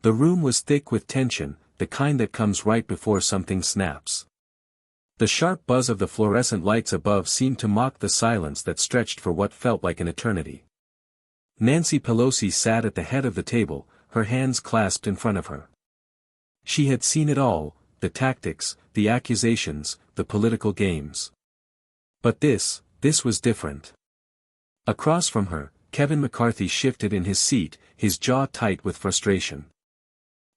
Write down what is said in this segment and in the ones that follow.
The room was thick with tension, the kind that comes right before something snaps. The sharp buzz of the fluorescent lights above seemed to mock the silence that stretched for what felt like an eternity. Nancy Pelosi sat at the head of the table, her hands clasped in front of her. She had seen it all, the tactics, the accusations, the political games. But this was different. Across from her, Kevin McCarthy shifted in his seat, his jaw tight with frustration.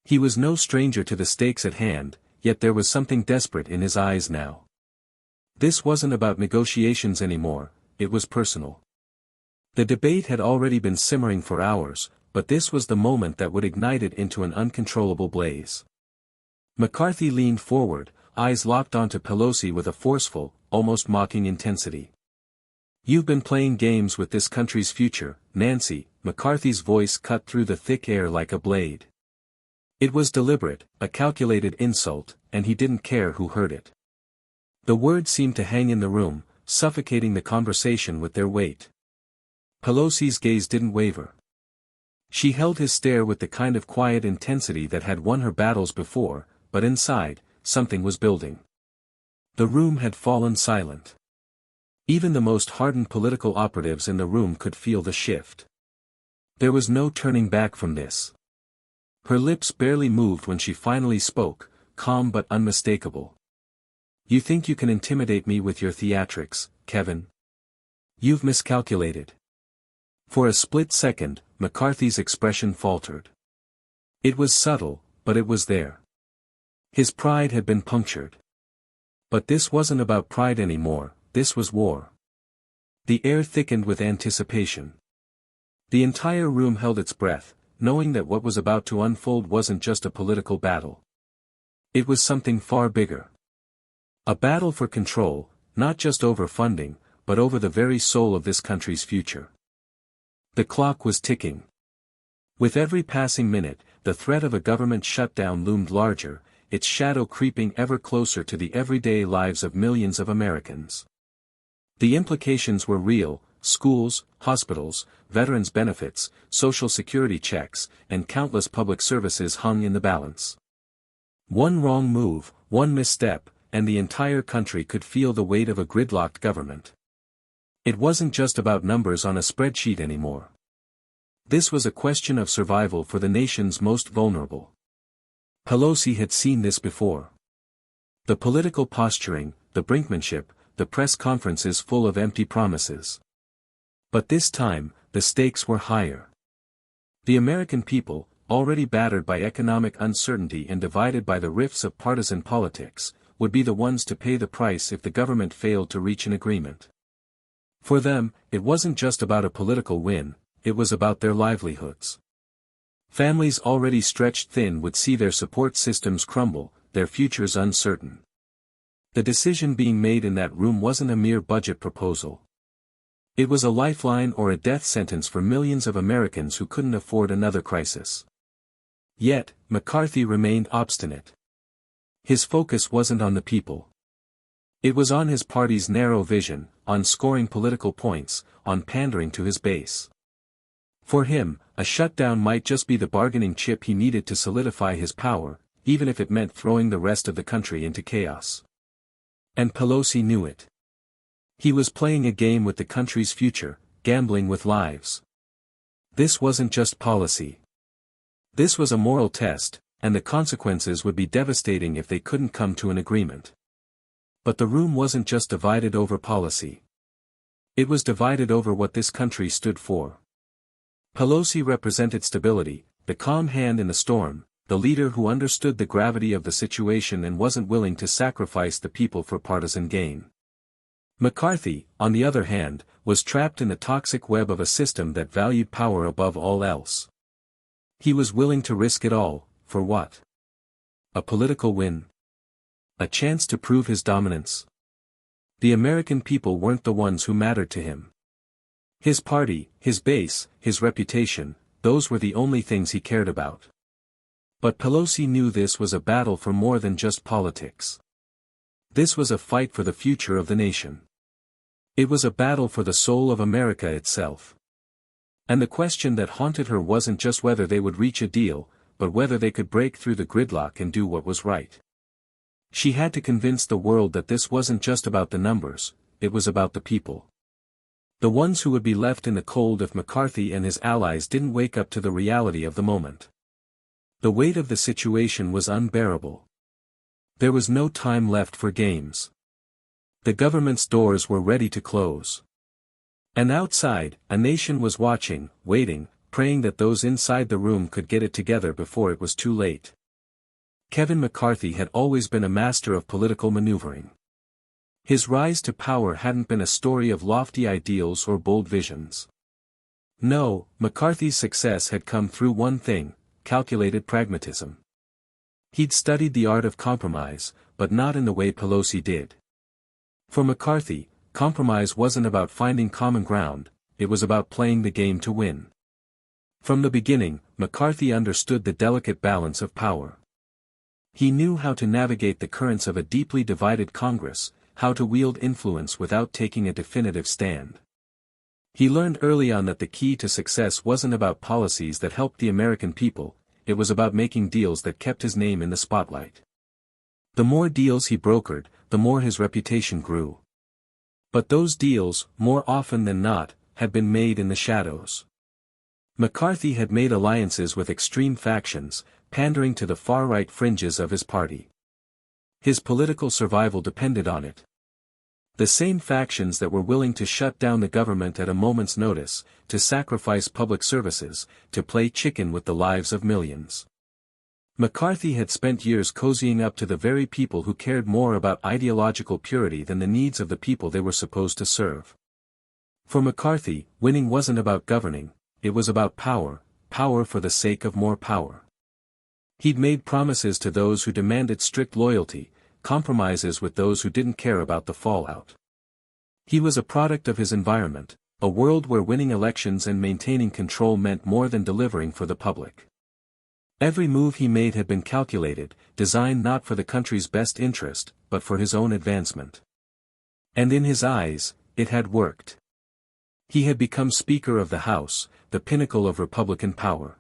He was no stranger to the stakes at hand, yet there was something desperate in his eyes now. This wasn't about negotiations anymore, it was personal. The debate had already been simmering for hours, but this was the moment that would ignite it into an uncontrollable blaze. McCarthy leaned forward, eyes locked onto Pelosi with a forceful, almost mocking intensity. "You've been playing games with this country's future, Nancy," McCarthy's voice cut through the thick air like a blade. It was deliberate, a calculated insult, and he didn't care who heard it. The words seemed to hang in the room, suffocating the conversation with their weight. Pelosi's gaze didn't waver. She held his stare with the kind of quiet intensity that had won her battles before, but inside, something was building. The room had fallen silent. Even the most hardened political operatives in the room could feel the shift. There was no turning back from this. Her lips barely moved when she finally spoke, calm but unmistakable. "You think you can intimidate me with your theatrics, Kevin? You've miscalculated." For a split second, McCarthy's expression faltered. It was subtle, but it was there. His pride had been punctured. But this wasn't about pride anymore, this was war. The air thickened with anticipation. The entire room held its breath, knowing that what was about to unfold wasn't just a political battle. It was something far bigger. A battle for control, not just over funding, but over the very soul of this country's future. The clock was ticking. With every passing minute, the threat of a government shutdown loomed larger, its shadow creeping ever closer to the everyday lives of millions of Americans. The implications were real: schools, hospitals, veterans' benefits, social security checks, and countless public services hung in the balance. One wrong move, one misstep, and the entire country could feel the weight of a gridlocked government. It wasn't just about numbers on a spreadsheet anymore. This was a question of survival for the nation's most vulnerable. Pelosi had seen this before. The political posturing, the brinkmanship, the press conferences full of empty promises. But this time, the stakes were higher. The American people, already battered by economic uncertainty and divided by the rifts of partisan politics, would be the ones to pay the price if the government failed to reach an agreement. For them, it wasn't just about a political win, it was about their livelihoods. Families already stretched thin would see their support systems crumble, their futures uncertain. The decision being made in that room wasn't a mere budget proposal. It was a lifeline or a death sentence for millions of Americans who couldn't afford another crisis. Yet, McCarthy remained obstinate. His focus wasn't on the people. It was on his party's narrow vision, on scoring political points, on pandering to his base. For him, a shutdown might just be the bargaining chip he needed to solidify his power, even if it meant throwing the rest of the country into chaos. And Pelosi knew it. He was playing a game with the country's future, gambling with lives. This wasn't just policy. This was a moral test, and the consequences would be devastating if they couldn't come to an agreement. But the room wasn't just divided over policy. It was divided over what this country stood for. Pelosi represented stability, the calm hand in the storm, the leader who understood the gravity of the situation and wasn't willing to sacrifice the people for partisan gain. McCarthy, on the other hand, was trapped in the toxic web of a system that valued power above all else. He was willing to risk it all, for what? A political win? A chance to prove his dominance? The American people weren't the ones who mattered to him. His party, his base, his reputation, those were the only things he cared about. But Pelosi knew this was a battle for more than just politics. This was a fight for the future of the nation. It was a battle for the soul of America itself. And the question that haunted her wasn't just whether they would reach a deal, but whether they could break through the gridlock and do what was right. She had to convince the world that this wasn't just about the numbers, it was about the people. The ones who would be left in the cold if McCarthy and his allies didn't wake up to the reality of the moment. The weight of the situation was unbearable. There was no time left for games. The government's doors were ready to close. And outside, a nation was watching, waiting, praying that those inside the room could get it together before it was too late. Kevin McCarthy had always been a master of political maneuvering. His rise to power hadn't been a story of lofty ideals or bold visions. No, McCarthy's success had come through one thing: calculated pragmatism. He'd studied the art of compromise, but not in the way Pelosi did. For McCarthy, compromise wasn't about finding common ground, it was about playing the game to win. From the beginning, McCarthy understood the delicate balance of power. He knew how to navigate the currents of a deeply divided Congress, how to wield influence without taking a definitive stand. He learned early on that the key to success wasn't about policies that helped the American people, it was about making deals that kept his name in the spotlight. The more deals he brokered, the more his reputation grew. But those deals, more often than not, had been made in the shadows. McCarthy had made alliances with extreme factions, pandering to the far-right fringes of his party. His political survival depended on it. The same factions that were willing to shut down the government at a moment's notice, to sacrifice public services, to play chicken with the lives of millions. McCarthy had spent years cozying up to the very people who cared more about ideological purity than the needs of the people they were supposed to serve. For McCarthy, winning wasn't about governing, it was about power, power for the sake of more power. He'd made promises to those who demanded strict loyalty, compromises with those who didn't care about the fallout. He was a product of his environment, a world where winning elections and maintaining control meant more than delivering for the public. Every move he made had been calculated, designed not for the country's best interest, but for his own advancement. And in his eyes, it had worked. He had become Speaker of the House, the pinnacle of Republican power.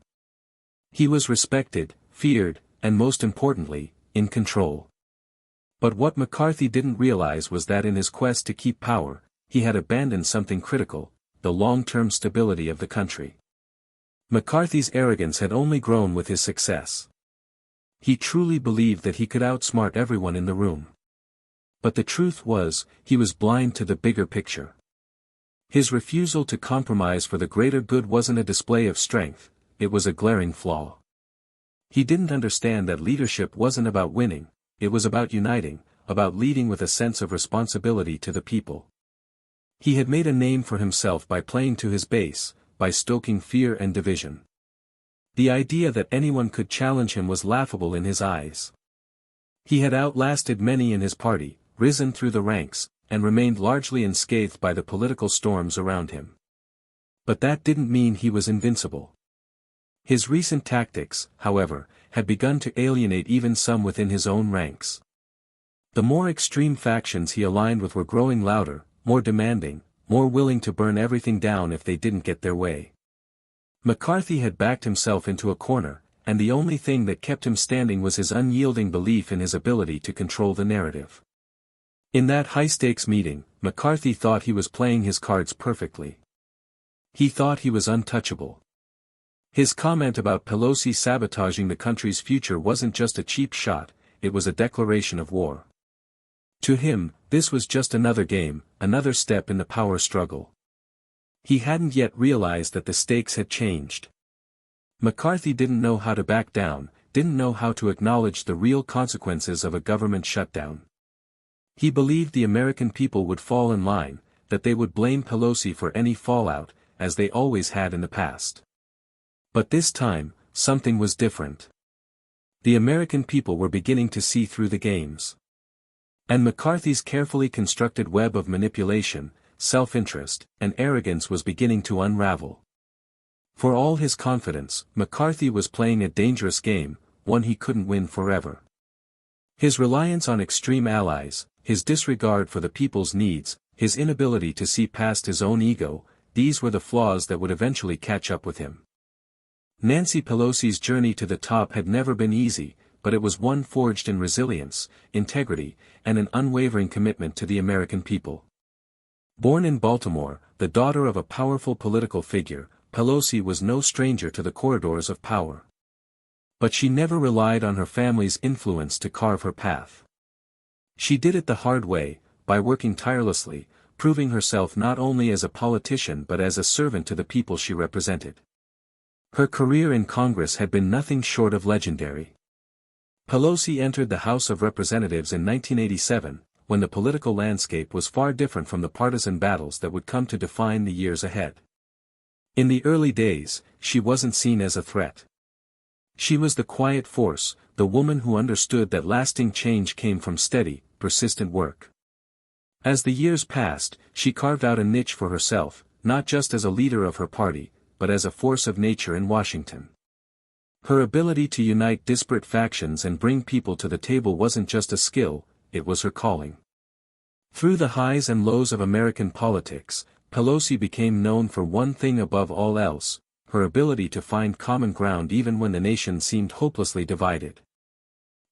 He was respected, feared, and most importantly, in control. But what McCarthy didn't realize was that in his quest to keep power, he had abandoned something critical: the long-term stability of the country. McCarthy's arrogance had only grown with his success. He truly believed that he could outsmart everyone in the room. But the truth was, he was blind to the bigger picture. His refusal to compromise for the greater good wasn't a display of strength, it was a glaring flaw. He didn't understand that leadership wasn't about winning, it was about uniting, about leading with a sense of responsibility to the people. He had made a name for himself by playing to his base, by stoking fear and division. The idea that anyone could challenge him was laughable in his eyes. He had outlasted many in his party, risen through the ranks, and remained largely unscathed by the political storms around him. But that didn't mean he was invincible. His recent tactics, however, had begun to alienate even some within his own ranks. The more extreme factions he aligned with were growing louder, more demanding, more willing to burn everything down if they didn't get their way. McCarthy had backed himself into a corner, and the only thing that kept him standing was his unyielding belief in his ability to control the narrative. In that high-stakes meeting, McCarthy thought he was playing his cards perfectly. He thought he was untouchable. His comment about Pelosi sabotaging the country's future wasn't just a cheap shot, it was a declaration of war. To him, this was just another game, another step in the power struggle. He hadn't yet realized that the stakes had changed. McCarthy didn't know how to back down, didn't know how to acknowledge the real consequences of a government shutdown. He believed the American people would fall in line, that they would blame Pelosi for any fallout, as they always had in the past. But this time, something was different. The American people were beginning to see through the games. And McCarthy's carefully constructed web of manipulation, self-interest, and arrogance was beginning to unravel. For all his confidence, McCarthy was playing a dangerous game, one he couldn't win forever. His reliance on extreme allies, his disregard for the people's needs, his inability to see past his own ego, these were the flaws that would eventually catch up with him. Nancy Pelosi's journey to the top had never been easy, but it was one forged in resilience, integrity, and an unwavering commitment to the American people. Born in Baltimore, the daughter of a powerful political figure, Pelosi was no stranger to the corridors of power. But she never relied on her family's influence to carve her path. She did it the hard way, by working tirelessly, proving herself not only as a politician but as a servant to the people she represented. Her career in Congress had been nothing short of legendary. Pelosi entered the House of Representatives in 1987, when the political landscape was far different from the partisan battles that would come to define the years ahead. In the early days, she wasn't seen as a threat. She was the quiet force, the woman who understood that lasting change came from steady, persistent work. As the years passed, she carved out a niche for herself, not just as a leader of her party, but as a force of nature in Washington. Her ability to unite disparate factions and bring people to the table wasn't just a skill, it was her calling. Through the highs and lows of American politics, Pelosi became known for one thing above all else, her ability to find common ground even when the nation seemed hopelessly divided.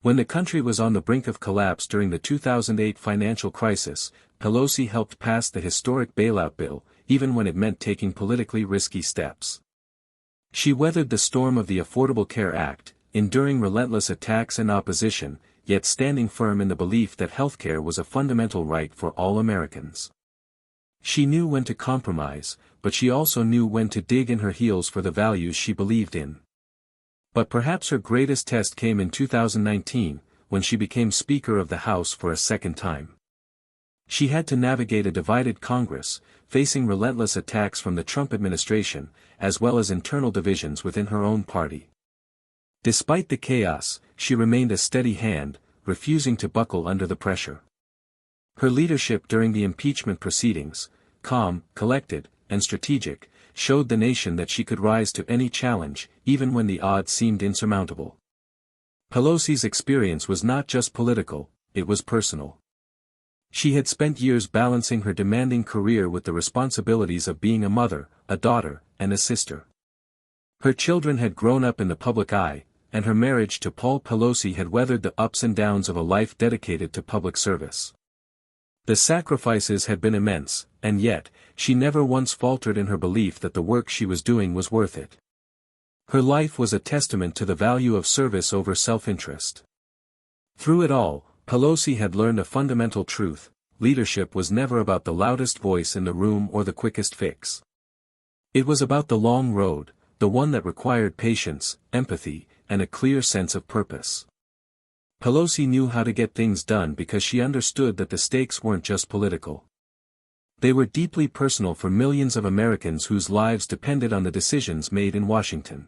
When the country was on the brink of collapse during the 2008 financial crisis, Pelosi helped pass the historic bailout bill, even when it meant taking politically risky steps. She weathered the storm of the Affordable Care Act, enduring relentless attacks and opposition, yet standing firm in the belief that healthcare was a fundamental right for all Americans. She knew when to compromise, but she also knew when to dig in her heels for the values she believed in. But perhaps her greatest test came in 2019, when she became Speaker of the House for a second time. She had to navigate a divided Congress, facing relentless attacks from the Trump administration, as well as internal divisions within her own party. Despite the chaos, she remained a steady hand, refusing to buckle under the pressure. Her leadership during the impeachment proceedings, calm, collected, and strategic, showed the nation that she could rise to any challenge, even when the odds seemed insurmountable. Pelosi's experience was not just political, it was personal. She had spent years balancing her demanding career with the responsibilities of being a mother, a daughter, and a sister. Her children had grown up in the public eye, and her marriage to Paul Pelosi had weathered the ups and downs of a life dedicated to public service. The sacrifices had been immense, and yet, she never once faltered in her belief that the work she was doing was worth it. Her life was a testament to the value of service over self-interest. Through it all, Pelosi had learned a fundamental truth: leadership was never about the loudest voice in the room or the quickest fix. It was about the long road, the one that required patience, empathy, and a clear sense of purpose. Pelosi knew how to get things done because she understood that the stakes weren't just political. They were deeply personal for millions of Americans whose lives depended on the decisions made in Washington.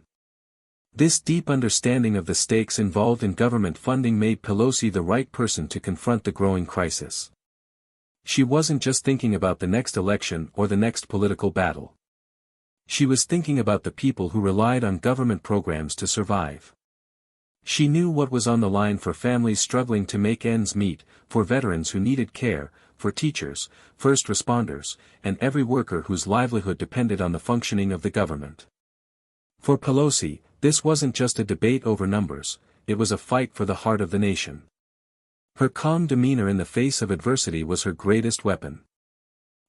This deep understanding of the stakes involved in government funding made Pelosi the right person to confront the growing crisis. She wasn't just thinking about the next election or the next political battle. She was thinking about the people who relied on government programs to survive. She knew what was on the line for families struggling to make ends meet, for veterans who needed care, for teachers, first responders, and every worker whose livelihood depended on the functioning of the government. For Pelosi, this wasn't just a debate over numbers, it was a fight for the heart of the nation. Her calm demeanor in the face of adversity was her greatest weapon.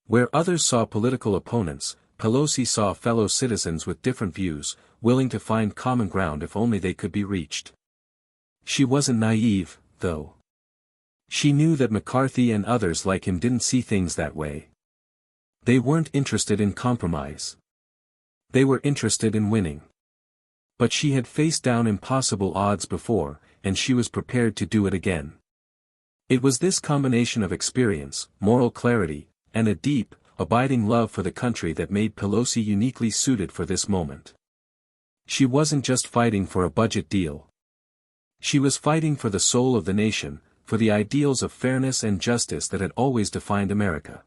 Where others saw political opponents, Pelosi saw fellow citizens with different views, willing to find common ground if only they could be reached. She wasn't naive, though. She knew that McCarthy and others like him didn't see things that way. They weren't interested in compromise. They were interested in winning. But she had faced down impossible odds before, and she was prepared to do it again. It was this combination of experience, moral clarity, and a deep, abiding love for the country that made Pelosi uniquely suited for this moment. She wasn't just fighting for a budget deal. She was fighting for the soul of the nation, for the ideals of fairness and justice that had always defined America.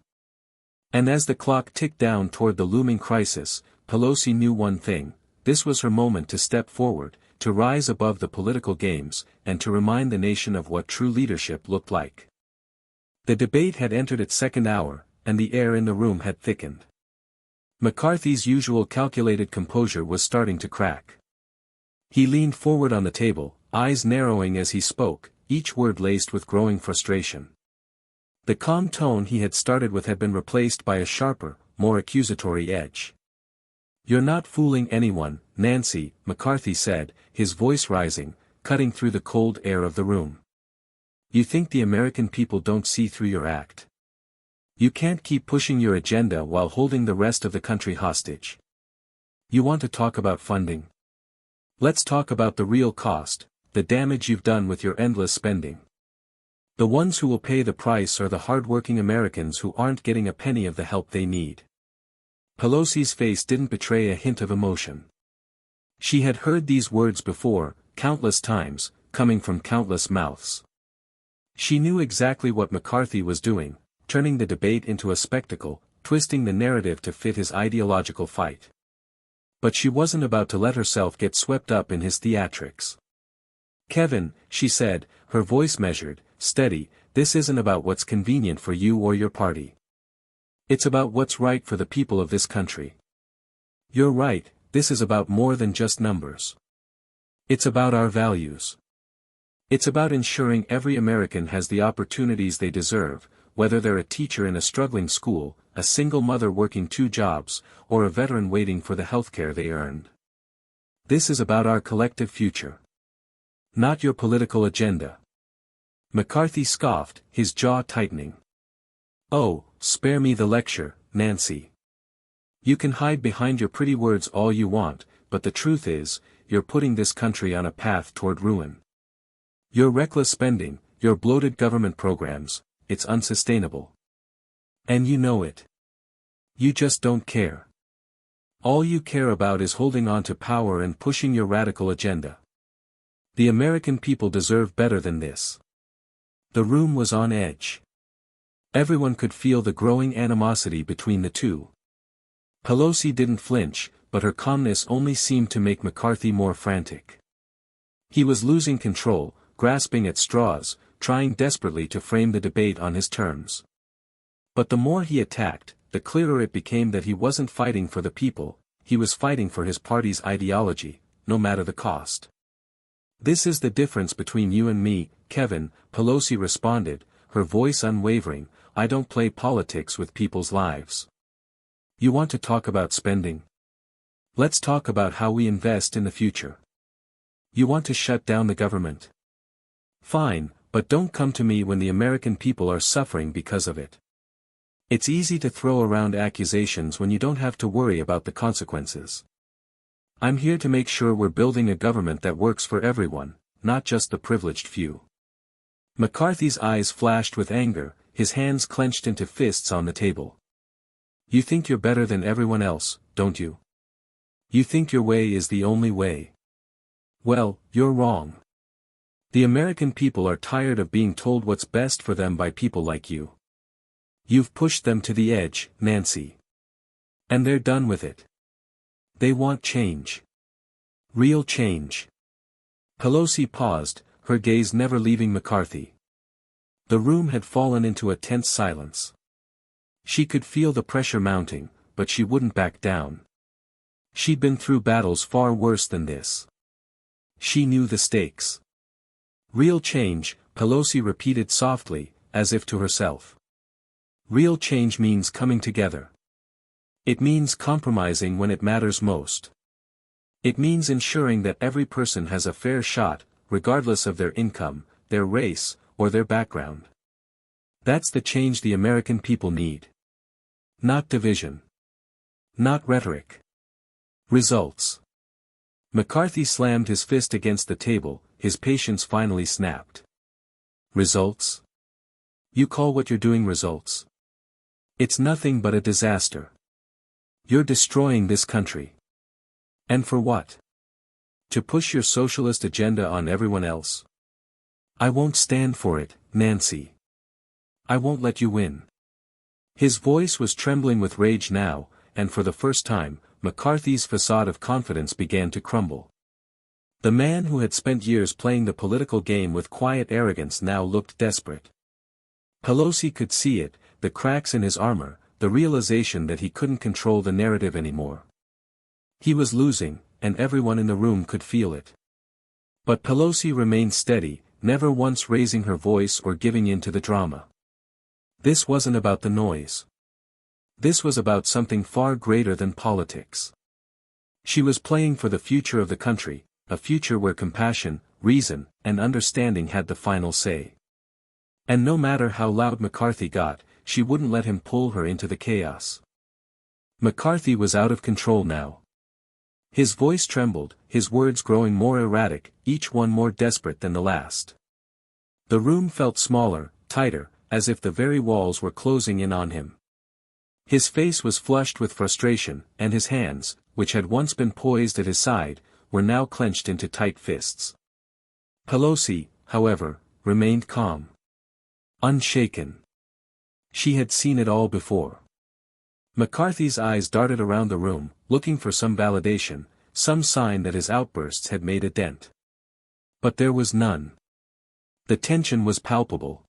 And as the clock ticked down toward the looming crisis, Pelosi knew one thing: this was her moment to step forward, to rise above the political games, and to remind the nation of what true leadership looked like. The debate had entered its second hour, and the air in the room had thickened. McCarthy's usual calculated composure was starting to crack. He leaned forward on the table, eyes narrowing as he spoke, each word laced with growing frustration. The calm tone he had started with had been replaced by a sharper, more accusatory edge. "You're not fooling anyone, Nancy," McCarthy said, his voice rising, cutting through the cold air of the room. "You think the American people don't see through your act? You can't keep pushing your agenda while holding the rest of the country hostage. You want to talk about funding? Let's talk about the real cost, the damage you've done with your endless spending. The ones who will pay the price are the hard-working Americans who aren't getting a penny of the help they need." Pelosi's face didn't betray a hint of emotion. She had heard these words before, countless times, coming from countless mouths. She knew exactly what McCarthy was doing, turning the debate into a spectacle, twisting the narrative to fit his ideological fight. But she wasn't about to let herself get swept up in his theatrics. "Kevin," she said, her voice measured, steady, "this isn't about what's convenient for you or your party. It's about what's right for the people of this country. You're right, this is about more than just numbers. It's about our values. It's about ensuring every American has the opportunities they deserve, whether they're a teacher in a struggling school, a single mother working 2 jobs, or a veteran waiting for the healthcare they earned. This is about our collective future. Not your political agenda." McCarthy scoffed, his jaw tightening. "Oh, spare me the lecture, Nancy. You can hide behind your pretty words all you want, but the truth is, you're putting this country on a path toward ruin. Your reckless spending, your bloated government programs, it's unsustainable. And you know it. You just don't care. All you care about is holding on to power and pushing your radical agenda. The American people deserve better than this." The room was on edge. Everyone could feel the growing animosity between the two. Pelosi didn't flinch, but her calmness only seemed to make McCarthy more frantic. He was losing control, grasping at straws, trying desperately to frame the debate on his terms. But the more he attacked, the clearer it became that he wasn't fighting for the people, he was fighting for his party's ideology, no matter the cost. "This is the difference between you and me, Kevin," Pelosi responded, her voice unwavering. "I don't play politics with people's lives. You want to talk about spending? Let's talk about how we invest in the future. You want to shut down the government? Fine, but don't come to me when the American people are suffering because of it. It's easy to throw around accusations when you don't have to worry about the consequences. I'm here to make sure we're building a government that works for everyone, not just the privileged few." McCarthy's eyes flashed with anger, his hands clenched into fists on the table. "You think you're better than everyone else, don't you? You think your way is the only way. Well, you're wrong. The American people are tired of being told what's best for them by people like you. You've pushed them to the edge, Nancy. And they're done with it. They want change. Real change." Pelosi paused, her gaze never leaving McCarthy. The room had fallen into a tense silence. She could feel the pressure mounting, but she wouldn't back down. She'd been through battles far worse than this. She knew the stakes. "Real change," Pelosi repeated softly, as if to herself. "Real change means coming together. It means compromising when it matters most. It means ensuring that every person has a fair shot, regardless of their income, their race, or their background. That's the change the American people need. Not division. Not rhetoric. Results." McCarthy slammed his fist against the table, his patience finally snapped. "Results? You call what you're doing results? It's nothing but a disaster. You're destroying this country. And for what? To push your socialist agenda on everyone else? I won't stand for it, Nancy. I won't let you win." His voice was trembling with rage now, and for the first time, McCarthy's facade of confidence began to crumble. The man who had spent years playing the political game with quiet arrogance now looked desperate. Pelosi could see it, the cracks in his armor, the realization that he couldn't control the narrative anymore. He was losing, and everyone in the room could feel it. But Pelosi remained steady, never once raising her voice or giving in to the drama. This wasn't about the noise. This was about something far greater than politics. She was playing for the future of the country, a future where compassion, reason, and understanding had the final say. And no matter how loud McCarthy got, she wouldn't let him pull her into the chaos. McCarthy was out of control now. His voice trembled, his words growing more erratic, each one more desperate than the last. The room felt smaller, tighter, as if the very walls were closing in on him. His face was flushed with frustration, and his hands, which had once been poised at his side, were now clenched into tight fists. Pelosi, however, remained calm. Unshaken. She had seen it all before. McCarthy's eyes darted around the room, looking for some validation, some sign that his outbursts had made a dent. But there was none. The tension was palpable.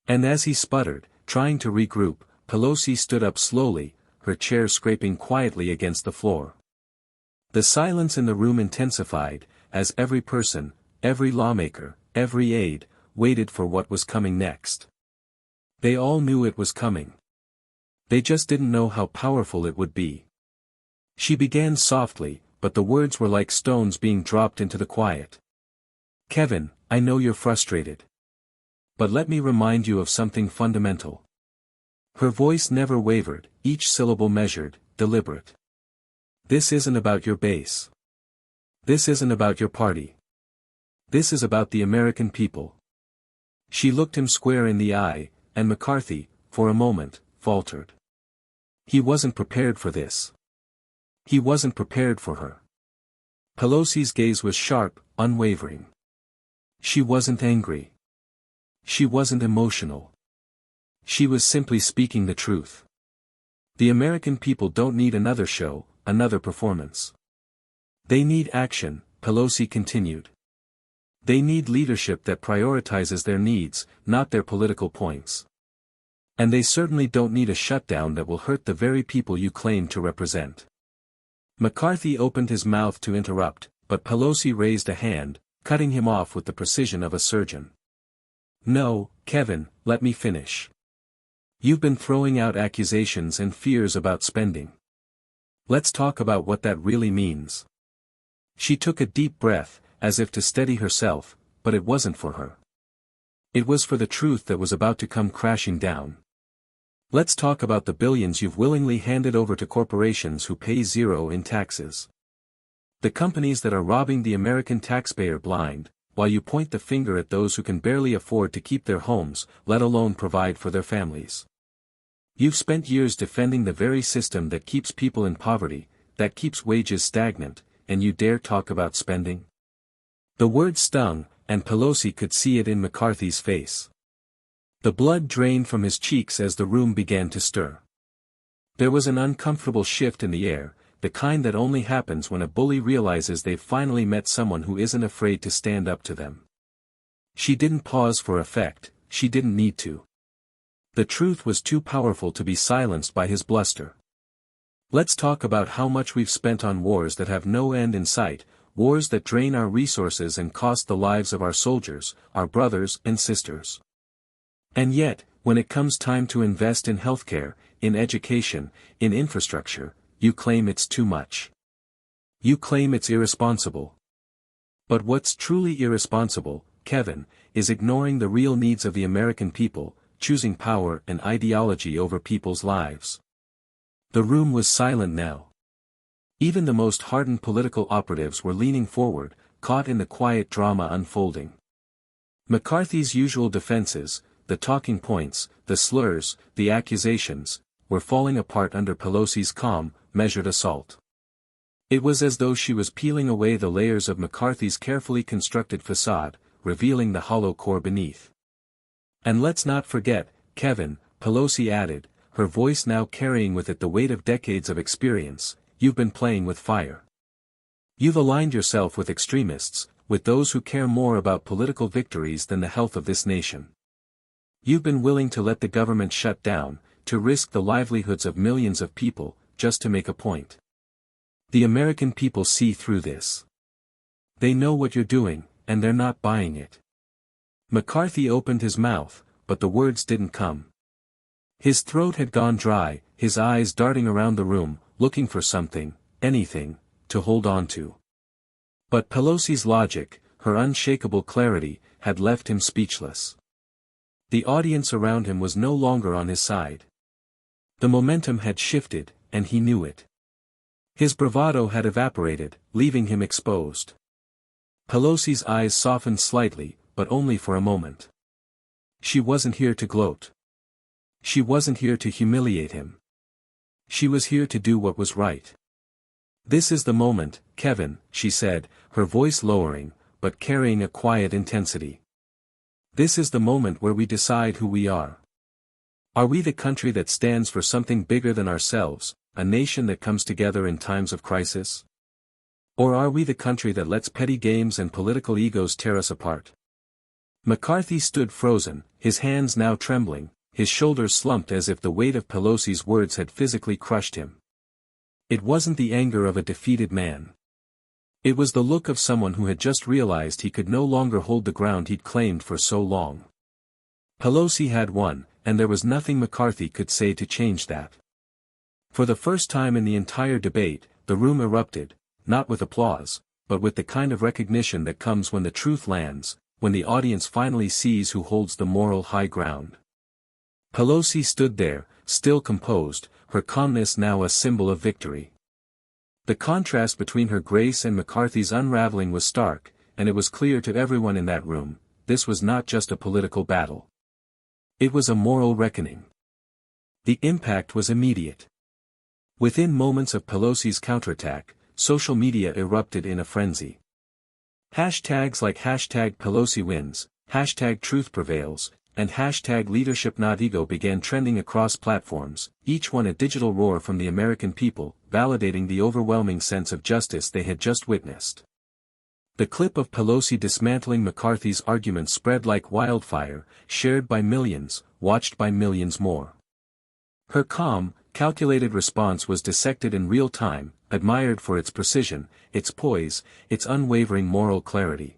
And as he sputtered, trying to regroup, Pelosi stood up slowly, her chair scraping quietly against the floor. The silence in the room intensified, as every person, every lawmaker, every aide, waited for what was coming next. They all knew it was coming. They just didn't know how powerful it would be. She began softly, but the words were like stones being dropped into the quiet. Kevin, I know you're frustrated. But let me remind you of something fundamental. Her voice never wavered, each syllable measured, deliberate. This isn't about your base. This isn't about your party. This is about the American people. She looked him square in the eye, and McCarthy, for a moment, faltered. He wasn't prepared for this. He wasn't prepared for her. Pelosi's gaze was sharp, unwavering. She wasn't angry. She wasn't emotional. She was simply speaking the truth. The American people don't need another show, another performance. They need action, Pelosi continued. They need leadership that prioritizes their needs, not their political points. And they certainly don't need a shutdown that will hurt the very people you claim to represent. McCarthy opened his mouth to interrupt, but Pelosi raised a hand, cutting him off with the precision of a surgeon. No, Kevin, let me finish. You've been throwing out accusations and fears about spending. Let's talk about what that really means. She took a deep breath, as if to steady herself, but it wasn't for her. It was for the truth that was about to come crashing down. Let's talk about the billions you've willingly handed over to corporations who pay zero in taxes. The companies that are robbing the American taxpayer blind, while you point the finger at those who can barely afford to keep their homes, let alone provide for their families. You've spent years defending the very system that keeps people in poverty, that keeps wages stagnant, and you dare talk about spending? The word stung, and Pelosi could see it in McCarthy's face. The blood drained from his cheeks as the room began to stir. There was an uncomfortable shift in the air, the kind that only happens when a bully realizes they've finally met someone who isn't afraid to stand up to them. She didn't pause for effect, she didn't need to. The truth was too powerful to be silenced by his bluster. Let's talk about how much we've spent on wars that have no end in sight, wars that drain our resources and cost the lives of our soldiers, our brothers and sisters. And yet, when it comes time to invest in healthcare, in education, in infrastructure, you claim it's too much. You claim it's irresponsible. But what's truly irresponsible, Kevin, is ignoring the real needs of the American people, choosing power and ideology over people's lives. The room was silent now. Even the most hardened political operatives were leaning forward, caught in the quiet drama unfolding. McCarthy's usual defenses, the talking points, the slurs, the accusations, were falling apart under Pelosi's calm, measured assault. It was as though she was peeling away the layers of McCarthy's carefully constructed facade, revealing the hollow core beneath. And let's not forget, Kevin, Pelosi added, her voice now carrying with it the weight of decades of experience, you've been playing with fire. You've aligned yourself with extremists, with those who care more about political victories than the health of this nation. You've been willing to let the government shut down, to risk the livelihoods of millions of people, just to make a point. The American people see through this. They know what you're doing, and they're not buying it. McCarthy opened his mouth, but the words didn't come. His throat had gone dry, his eyes darting around the room, looking for something, anything, to hold on to. But Pelosi's logic, her unshakable clarity, had left him speechless. The audience around him was no longer on his side. The momentum had shifted, and he knew it. His bravado had evaporated, leaving him exposed. Pelosi's eyes softened slightly, but only for a moment. She wasn't here to gloat. She wasn't here to humiliate him. She was here to do what was right. "This is the moment, Kevin," she said, her voice lowering, but carrying a quiet intensity. "This is the moment where we decide who we are. Are we the country that stands for something bigger than ourselves, a nation that comes together in times of crisis? Or are we the country that lets petty games and political egos tear us apart?" McCarthy stood frozen, his hands now trembling, his shoulders slumped as if the weight of Pelosi's words had physically crushed him. It wasn't the anger of a defeated man. It was the look of someone who had just realized he could no longer hold the ground he'd claimed for so long. Pelosi had won, and there was nothing McCarthy could say to change that. For the first time in the entire debate, the room erupted, not with applause, but with the kind of recognition that comes when the truth lands, when the audience finally sees who holds the moral high ground. Pelosi stood there, still composed, her calmness now a symbol of victory. The contrast between her grace and McCarthy's unraveling was stark, and it was clear to everyone in that room, this was not just a political battle. It was a moral reckoning. The impact was immediate. Within moments of Pelosi's counterattack, social media erupted in a frenzy. Hashtags like #PelosiWins, #TruthPrevails, and #LeadershipNotEgo began trending across platforms, each one a digital roar from the American people, validating the overwhelming sense of justice they had just witnessed. The clip of Pelosi dismantling McCarthy's argument spread like wildfire, shared by millions, watched by millions more. Her calm, calculated response was dissected in real time, admired for its precision, its poise, its unwavering moral clarity.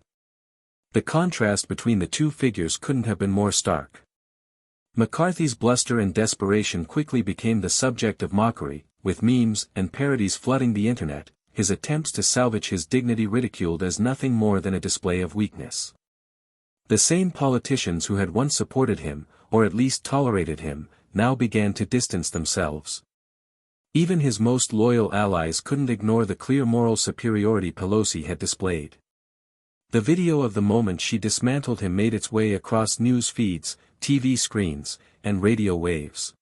The contrast between the two figures couldn't have been more stark. McCarthy's bluster and desperation quickly became the subject of mockery, with memes and parodies flooding the internet, his attempts to salvage his dignity ridiculed as nothing more than a display of weakness. The same politicians who had once supported him, or at least tolerated him, now began to distance themselves. Even his most loyal allies couldn't ignore the clear moral superiority Pelosi had displayed. The video of the moment she dismantled him made its way across news feeds, TV screens, and radio waves.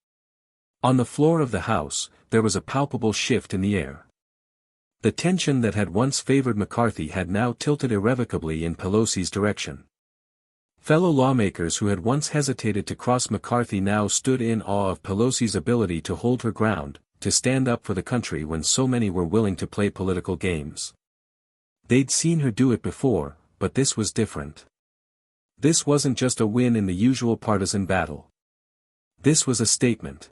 On the floor of the House, there was a palpable shift in the air. The tension that had once favored McCarthy had now tilted irrevocably in Pelosi's direction. Fellow lawmakers who had once hesitated to cross McCarthy now stood in awe of Pelosi's ability to hold her ground, to stand up for the country when so many were willing to play political games. They'd seen her do it before, but this was different. This wasn't just a win in the usual partisan battle. This was a statement.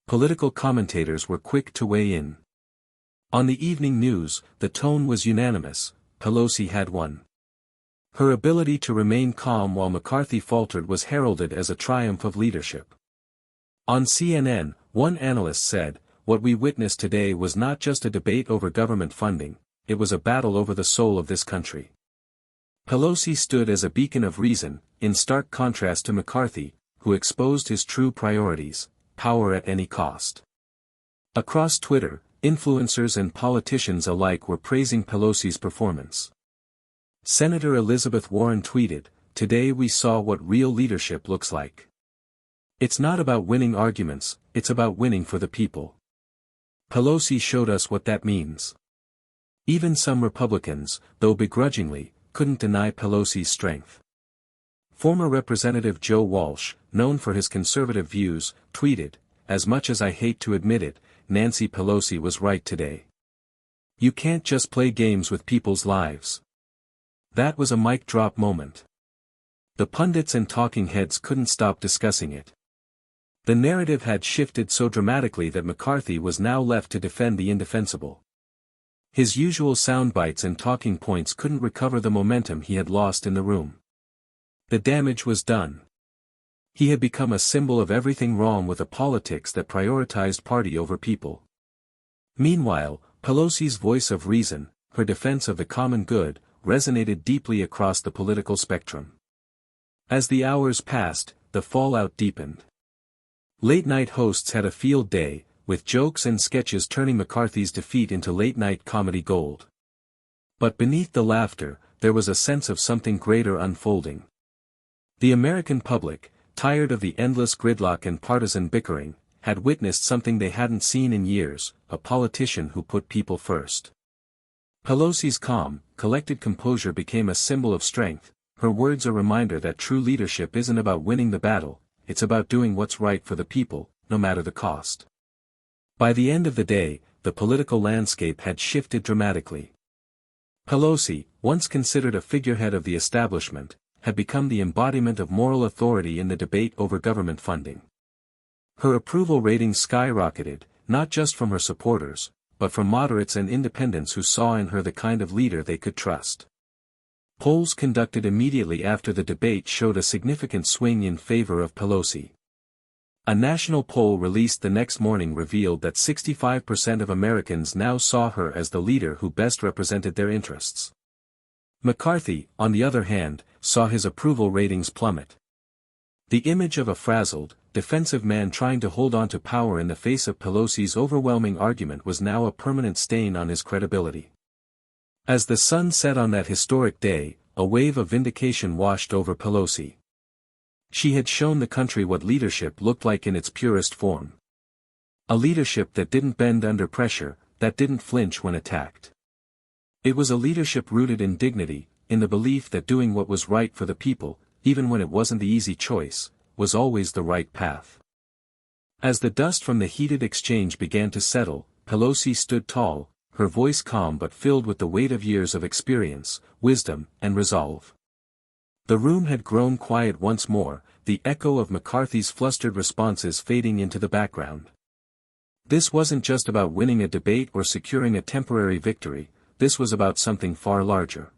Political commentators were quick to weigh in. On the evening news, the tone was unanimous: Pelosi had won. Her ability to remain calm while McCarthy faltered was heralded as a triumph of leadership. On CNN, one analyst said, "What we witnessed today was not just a debate over government funding, it was a battle over the soul of this country." Pelosi stood as a beacon of reason, in stark contrast to McCarthy, who exposed his true priorities: power at any cost. Across Twitter, influencers and politicians alike were praising Pelosi's performance. Senator Elizabeth Warren tweeted, "Today we saw what real leadership looks like. It's not about winning arguments, it's about winning for the people." Pelosi showed us what that means. Even some Republicans, though begrudgingly, couldn't deny Pelosi's strength. Former Representative Joe Walsh, known for his conservative views, tweeted, "As much as I hate to admit it, Nancy Pelosi was right today. You can't just play games with people's lives." That was a mic drop moment. The pundits and talking heads couldn't stop discussing it. The narrative had shifted so dramatically that McCarthy was now left to defend the indefensible. His usual soundbites and talking points couldn't recover the momentum he had lost in the room. The damage was done. He had become a symbol of everything wrong with a politics that prioritized party over people. Meanwhile, Pelosi's voice of reason, her defense of the common good, resonated deeply across the political spectrum. As the hours passed, the fallout deepened. Late-night hosts had a field day, with jokes and sketches turning McCarthy's defeat into late-night comedy gold. But beneath the laughter, there was a sense of something greater unfolding. The American public, tired of the endless gridlock and partisan bickering, had witnessed something they hadn't seen in years, a politician who put people first. Pelosi's calm, collected composure became a symbol of strength, her words a reminder that true leadership isn't about winning the battle, it's about doing what's right for the people, no matter the cost. By the end of the day, the political landscape had shifted dramatically. Pelosi, once considered a figurehead of the establishment, had become the embodiment of moral authority in the debate over government funding. Her approval ratings skyrocketed, not just from her supporters, but from moderates and independents who saw in her the kind of leader they could trust. Polls conducted immediately after the debate showed a significant swing in favor of Pelosi. A national poll released the next morning revealed that 65% of Americans now saw her as the leader who best represented their interests. McCarthy, on the other hand, saw his approval ratings plummet. The image of a frazzled, defensive man trying to hold on to power in the face of Pelosi's overwhelming argument was now a permanent stain on his credibility. As the sun set on that historic day, a wave of vindication washed over Pelosi. She had shown the country what leadership looked like in its purest form. A leadership that didn't bend under pressure, that didn't flinch when attacked. It was a leadership rooted in dignity, in the belief that doing what was right for the people, even when it wasn't the easy choice, was always the right path. As the dust from the heated exchange began to settle, Pelosi stood tall, her voice calm but filled with the weight of years of experience, wisdom, and resolve. The room had grown quiet once more, the echo of McCarthy's flustered responses fading into the background. This wasn't just about winning a debate or securing a temporary victory, this was about something far larger.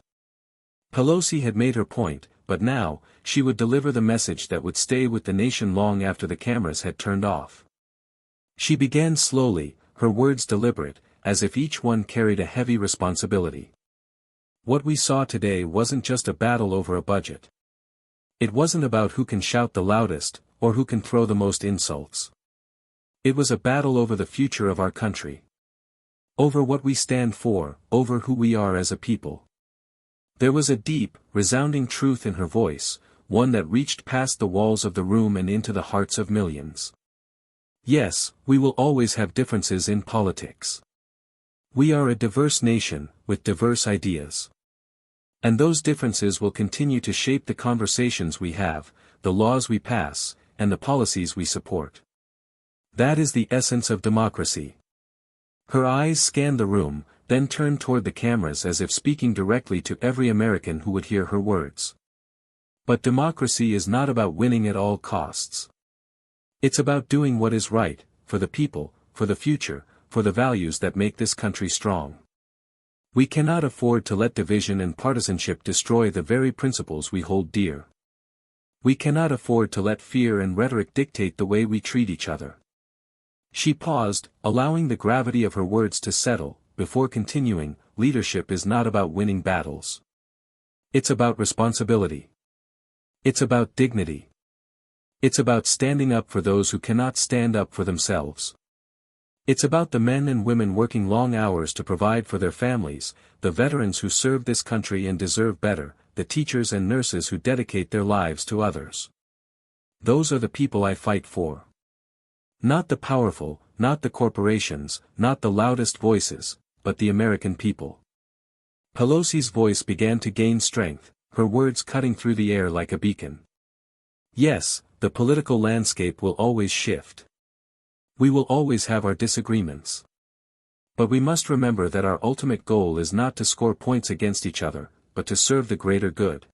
Pelosi had made her point, but now, she would deliver the message that would stay with the nation long after the cameras had turned off. She began slowly, her words deliberate, as if each one carried a heavy responsibility. What we saw today wasn't just a battle over a budget. It wasn't about who can shout the loudest, or who can throw the most insults. It was a battle over the future of our country. Over what we stand for, over who we are as a people. There was a deep, resounding truth in her voice, one that reached past the walls of the room and into the hearts of millions. Yes, we will always have differences in politics. We are a diverse nation, with diverse ideas. And those differences will continue to shape the conversations we have, the laws we pass, and the policies we support. That is the essence of democracy. Her eyes scanned the room, then turned toward the cameras as if speaking directly to every American who would hear her words. But democracy is not about winning at all costs. It's about doing what is right, for the people, for the future, for the values that make this country strong. We cannot afford to let division and partisanship destroy the very principles we hold dear. We cannot afford to let fear and rhetoric dictate the way we treat each other. She paused, allowing the gravity of her words to settle, before continuing, leadership is not about winning battles. It's about responsibility. It's about dignity. It's about standing up for those who cannot stand up for themselves. It's about the men and women working long hours to provide for their families, the veterans who serve this country and deserve better, the teachers and nurses who dedicate their lives to others. Those are the people I fight for. Not the powerful, not the corporations, not the loudest voices, but the American people. Pelosi's voice began to gain strength, her words cutting through the air like a beacon. Yes, the political landscape will always shift. We will always have our disagreements. But we must remember that our ultimate goal is not to score points against each other, but to serve the greater good.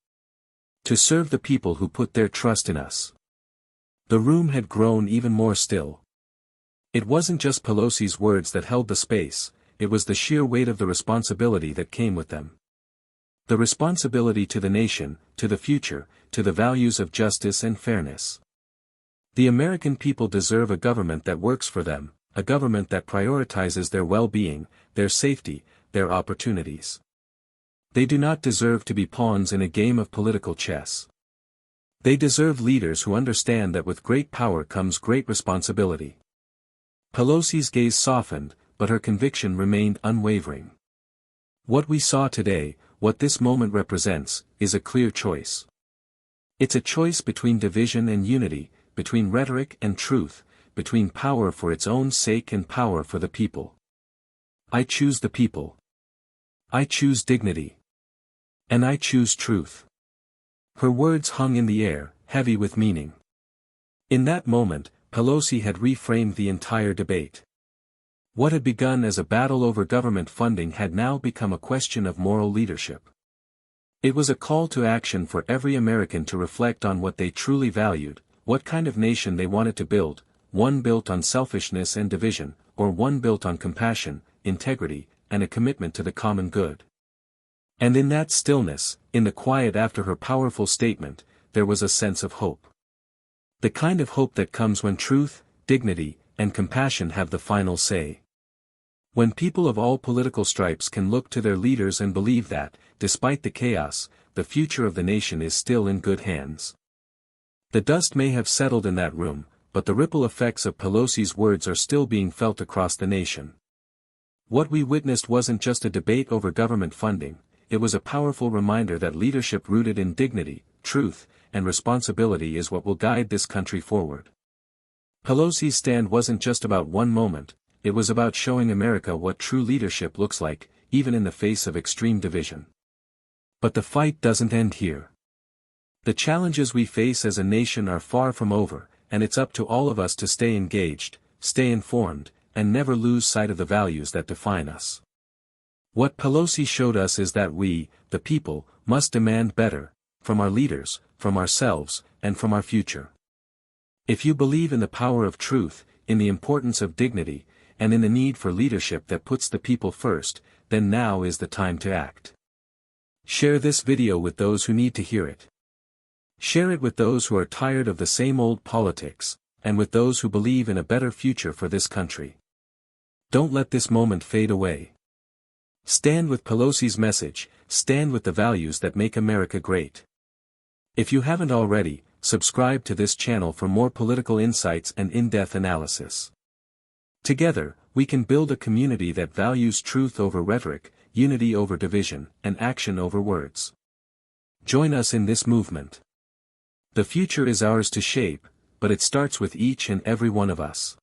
To serve the people who put their trust in us. The room had grown even more still. It wasn't just Pelosi's words that held the space, it was the sheer weight of the responsibility that came with them. The responsibility to the nation, to the future, to the values of justice and fairness. The American people deserve a government that works for them, a government that prioritizes their well-being, their safety, their opportunities. They do not deserve to be pawns in a game of political chess. They deserve leaders who understand that with great power comes great responsibility. Pelosi's gaze softened, but her conviction remained unwavering. What we saw today, what this moment represents, is a clear choice. It's a choice between division and unity, between rhetoric and truth, between power for its own sake and power for the people. I choose the people. I choose dignity. And I choose truth. Her words hung in the air, heavy with meaning. In that moment, Pelosi had reframed the entire debate. What had begun as a battle over government funding had now become a question of moral leadership. It was a call to action for every American to reflect on what they truly valued, what kind of nation they wanted to build, one built on selfishness and division, or one built on compassion, integrity, and a commitment to the common good. And in that stillness, in the quiet after her powerful statement, there was a sense of hope. The kind of hope that comes when truth, dignity, and compassion have the final say. When people of all political stripes can look to their leaders and believe that, despite the chaos, the future of the nation is still in good hands. The dust may have settled in that room, but the ripple effects of Pelosi's words are still being felt across the nation. What we witnessed wasn't just a debate over government funding, it was a powerful reminder that leadership rooted in dignity, truth, and responsibility is what will guide this country forward. Pelosi's stand wasn't just about one moment, it was about showing America what true leadership looks like, even in the face of extreme division. But the fight doesn't end here. The challenges we face as a nation are far from over, and it's up to all of us to stay engaged, stay informed, and never lose sight of the values that define us. What Pelosi showed us is that we, the people, must demand better, from our leaders, from ourselves, and from our future. If you believe in the power of truth, in the importance of dignity, and in the need for leadership that puts the people first, then now is the time to act. Share this video with those who need to hear it. Share it with those who are tired of the same old politics, and with those who believe in a better future for this country. Don't let this moment fade away. Stand with Pelosi's message, stand with the values that make America great. If you haven't already, subscribe to this channel for more political insights and in-depth analysis. Together, we can build a community that values truth over rhetoric, unity over division, and action over words. Join us in this movement. The future is ours to shape, but it starts with each and every one of us.